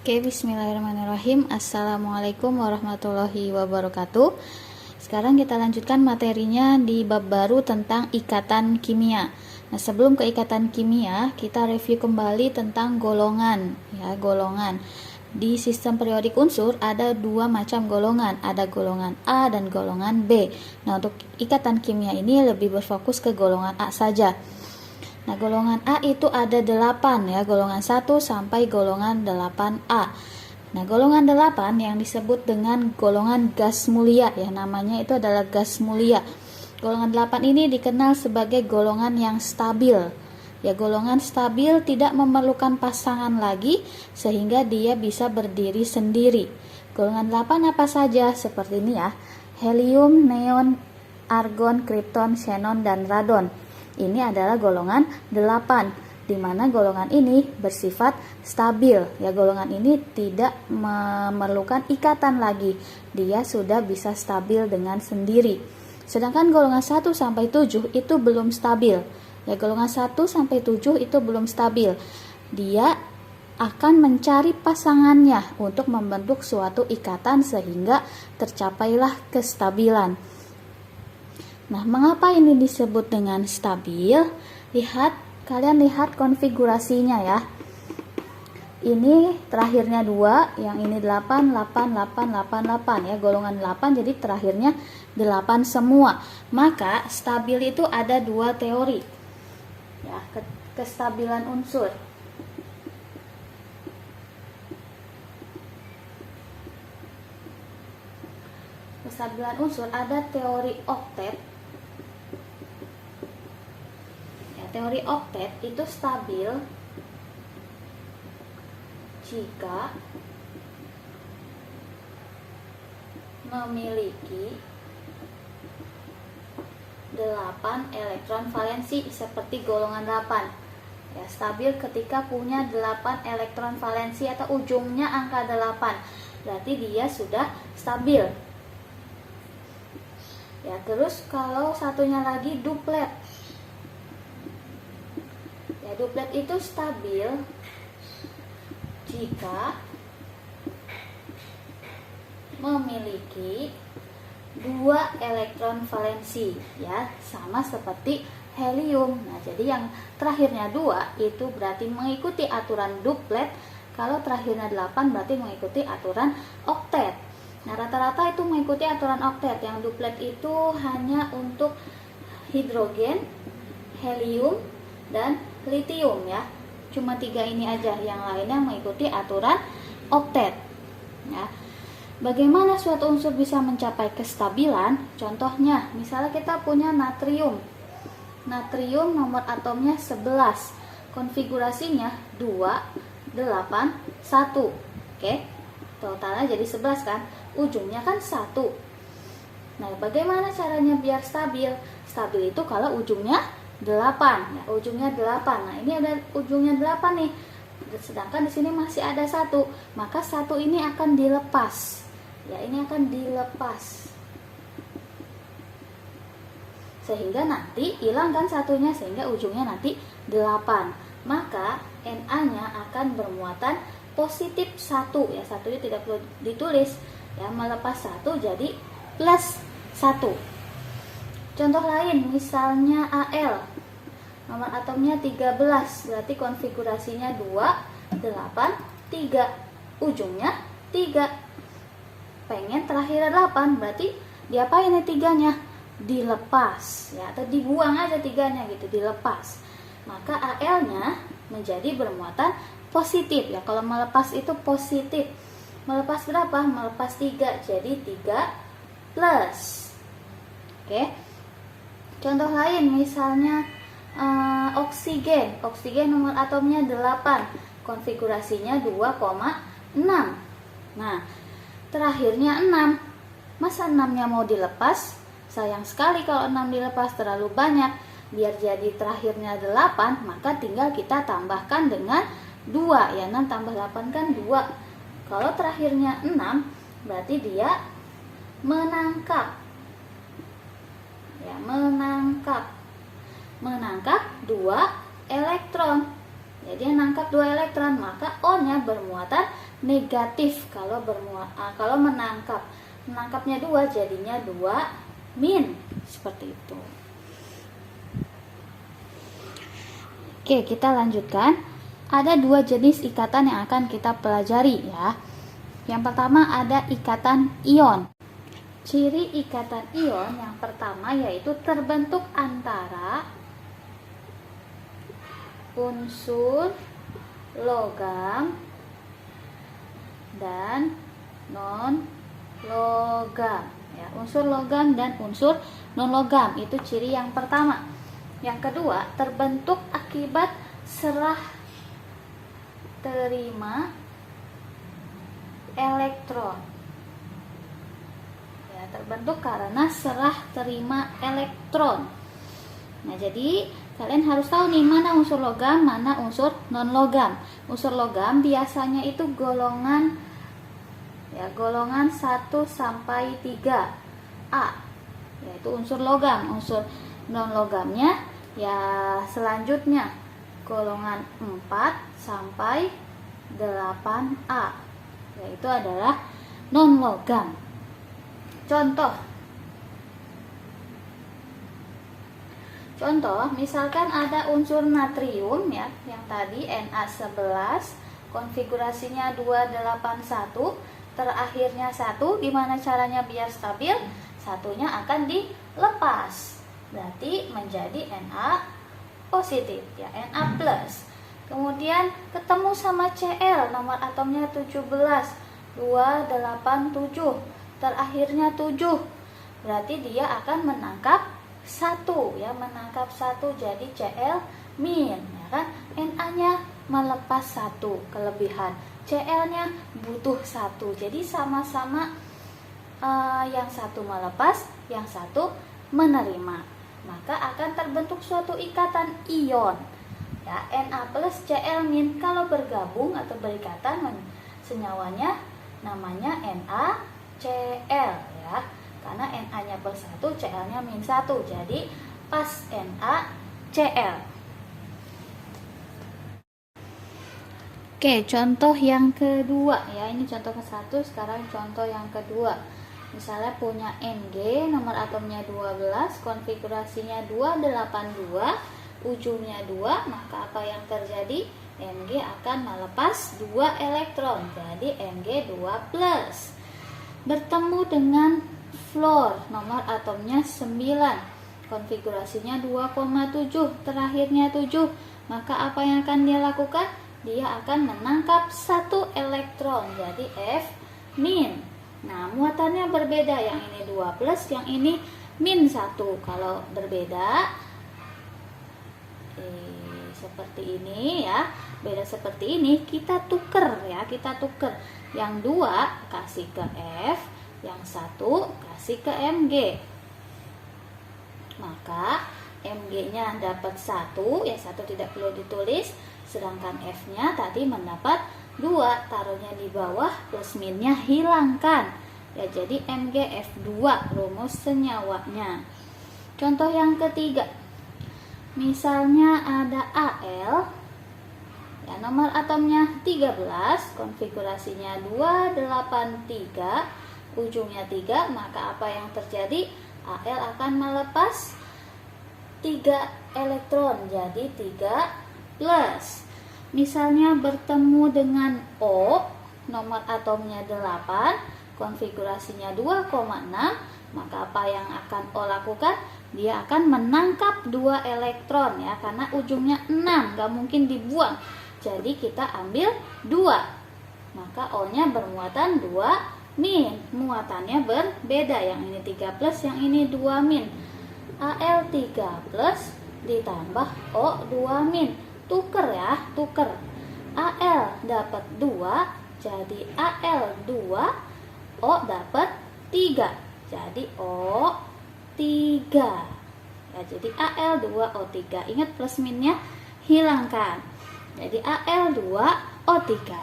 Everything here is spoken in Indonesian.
Oke, bismillahirrahmanirrahim. Assalamualaikum warahmatullahi wabarakatuh. Sekarang kita lanjutkan materinya di bab baru tentang ikatan kimia. Nah, sebelum ke ikatan kimia, kita review kembali tentang golongan. Ya, golongan. Di sistem periodik unsur ada dua macam golongan, ada golongan A dan golongan B. Nah, untuk ikatan kimia ini lebih berfokus ke golongan A saja. Nah, golongan A itu ada 8 ya, golongan 1 sampai golongan 8A. Nah, golongan 8 yang disebut dengan golongan gas mulia ya, namanya itu adalah gas mulia. Golongan 8 ini dikenal sebagai golongan yang stabil. Ya, golongan stabil tidak memerlukan pasangan lagi sehingga dia bisa berdiri sendiri. Golongan 8 apa saja? Seperti ini ya. Helium, neon, argon, kripton, xenon, dan radon. Ini adalah golongan 8, di mana golongan ini bersifat stabil. Ya, golongan ini tidak memerlukan ikatan lagi. Dia sudah bisa stabil dengan sendiri. Sedangkan golongan 1 sampai 7 itu belum stabil. Ya, golongan 1 sampai 7 itu belum stabil. Dia akan mencari pasangannya untuk membentuk suatu ikatan sehingga tercapailah kestabilan. Nah, mengapa ini disebut dengan stabil? Kalian lihat konfigurasinya ya. Ini terakhirnya 2, yang ini 8, 8, 8, 8, 8 ya, golongan 8, jadi terakhirnya 8 semua. Maka stabil itu ada 2 teori. Ya, kestabilan unsur. Kestabilan unsur ada teori oktet. Teori oktet itu stabil jika memiliki 8 elektron valensi seperti golongan 8. Ya, stabil ketika punya 8 elektron valensi atau ujungnya angka 8. Berarti dia sudah stabil. Ya, terus kalau satunya lagi duplet. Ya, duplet itu stabil jika memiliki 2 elektron valensi ya, sama seperti helium. Nah, jadi yang terakhirnya 2 itu berarti mengikuti aturan duplet. Kalau terakhirnya 8 berarti mengikuti aturan oktet. Nah, rata-rata itu mengikuti aturan oktet. Yang duplet itu hanya untuk hidrogen, helium, dan litium ya. Cuma 3 ini aja, yang lainnya mengikuti aturan oktet. Ya. Bagaimana suatu unsur bisa mencapai kestabilan? Contohnya, misalnya kita punya natrium. Natrium nomor atomnya 11. Konfigurasinya 2, 8, 1. Oke. Totalnya jadi 11 kan? Ujungnya kan 1. Nah, bagaimana caranya biar stabil? Stabil itu kalau ujungnya 8, ya, ujungnya 8. Nah, ini udah ujungnya 8 nih. Sedangkan di sini masih ada 1, maka 1 ini akan dilepas. Ya, ini akan dilepas. Sehingga nanti hilang kan satunya, sehingga ujungnya nanti 8. Maka Na-nya akan bermuatan positif 1. Ya, satunya tidak perlu ditulis. Ya, melepas 1 jadi plus 1. Contoh lain, misalnya Al. Nomor atomnya 13, berarti konfigurasinya 2, 8, 3. Ujungnya 3. Pengen terakhir 8, berarti diapain nih 3-nya? Dilepas, ya, atau dibuang aja 3-nya gitu, dilepas. Maka Al-nya menjadi bermuatan positif. Ya, kalau melepas itu positif. Melepas berapa? Melepas 3, jadi 3 plus. Oke. Contoh lain, misalnya oksigen. Oksigen nomor atomnya 8. Konfigurasinya 2,6. Nah, terakhirnya 6. Masa 6-nya mau dilepas? Sayang sekali kalau 6 dilepas, terlalu banyak. Biar jadi terakhirnya 8, maka tinggal kita tambahkan dengan 2. Ya, 6 tambah 8 kan 2. Kalau terakhirnya 6, berarti dia menangkap. Ya, menangkap 2 elektron. Jadi dia nangkap 2 elektron, maka O-nya O-nya bermuatan negatif kalau menangkapnya 2 jadinya 2 min, seperti itu. Oke, kita lanjutkan. Ada 2 jenis ikatan yang akan kita pelajari ya. Yang pertama ada ikatan ion. Ciri ikatan ion yang pertama yaitu terbentuk antara unsur logam dan non-logam ya, unsur logam dan unsur non-logam itu ciri yang pertama. Yang kedua, terbentuk akibat serah terima elektron ya, terbentuk karena serah terima elektron. Nah, jadi kalian harus tahu nih mana unsur logam, mana unsur non-logam. Unsur logam biasanya itu golongan 1 sampai 3 A, yaitu unsur logam. Unsur non-logamnya ya selanjutnya golongan 4 sampai 8A, yaitu adalah non-logam. Contoh, misalkan ada unsur natrium ya, yang tadi Na11, konfigurasinya 281, terakhirnya 1, gimana caranya biar stabil? Satunya akan dilepas, berarti menjadi Na positif ya, Na plus. Kemudian ketemu sama Cl, nomor atomnya 17, 287, terakhirnya 7, berarti dia akan menangkap 1 ya, menangkap 1 jadi Cl min ya kan. Na-nya melepas 1 kelebihan, Cl-nya butuh 1, jadi sama-sama yang satu melepas, yang satu menerima, maka akan terbentuk suatu ikatan ion ya, Na plus Cl min. Kalau bergabung atau berikatan senyawanya namanya NaCl ya, karena Na-nya plus 1, Cl-nya min 1, jadi pas NaCl. Oke, contoh yang kedua ya, ini contoh ke-1, sekarang contoh yang kedua. Misalnya punya Mg, nomor atomnya 12, konfigurasinya 282, ujungnya 2, maka apa yang terjadi? Mg akan melepas 2 elektron, jadi Mg 2+. Bertemu dengan fluor, nomor atomnya 9, konfigurasinya 2,7, terakhirnya 7, maka apa yang akan dia lakukan? Dia akan menangkap 1 elektron, jadi F min. Nah, muatannya berbeda, yang ini 2+, yang ini min 1. Kalau berbeda seperti ini ya, beda seperti ini, kita tuker ya, yang 2 kasih ke F, yang 1 kasih ke Mg, maka Mg nya dapat 1 ya, 1 tidak perlu ditulis, sedangkan F nya tadi mendapat 2, taruhnya di bawah, plus minnya hilangkan ya, jadi MgF2 rumus senyawanya. Contoh yang ketiga, misalnya ada Al ya, nomor atomnya 13, konfigurasinya 283, ujungnya 3, maka apa yang terjadi? Al akan melepas 3 elektron, jadi 3+. Misalnya bertemu dengan O, nomor atomnya 8, konfigurasinya 2,6, maka apa yang akan O lakukan? Dia akan menangkap 2 elektron ya, karena ujungnya 6, gak mungkin dibuang. Jadi kita ambil 2, maka O-nya bermuatan 2 min. Muatannya berbeda, yang ini 3+, yang ini 2 min. Al 3+ ditambah O 2 min. Tuker ya, tuker. Al dapat 2, jadi Al 2, O dapat 3, jadi O 3 ya, jadi Al 2 O 3. Ingat plus minnya hilangkan, jadi Al 2 O 3.